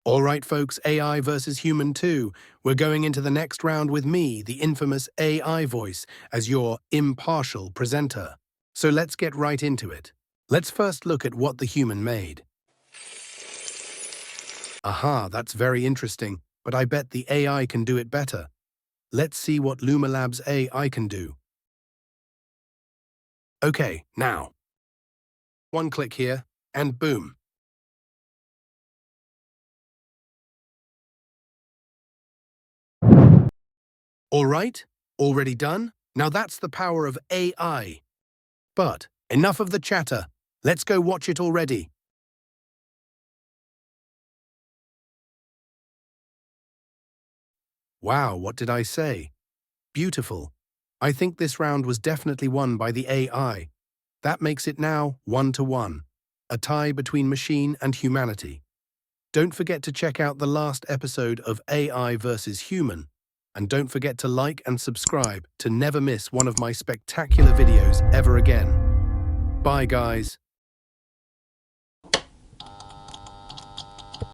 All right, folks, AI versus human 2. We're going into the next round with me, the infamous AI voice, as your impartial presenter. So let's get right into it. Let's first look at what the human made. Aha, that's very interesting, but I bet the AI can do it better. Let's see what Luma Labs AI can do. Okay, now. One click here, and boom. All right, already done? Now that's the power of AI. But enough of the chatter. Let's go watch it already. Wow, what did I say? Beautiful. I think this round was definitely won by the AI. That makes it now 1-1, a tie between machine and humanity. Don't forget to check out the last episode of AI versus Human. And don't forget to like and subscribe to never miss one of my spectacular videos ever again. Bye, guys.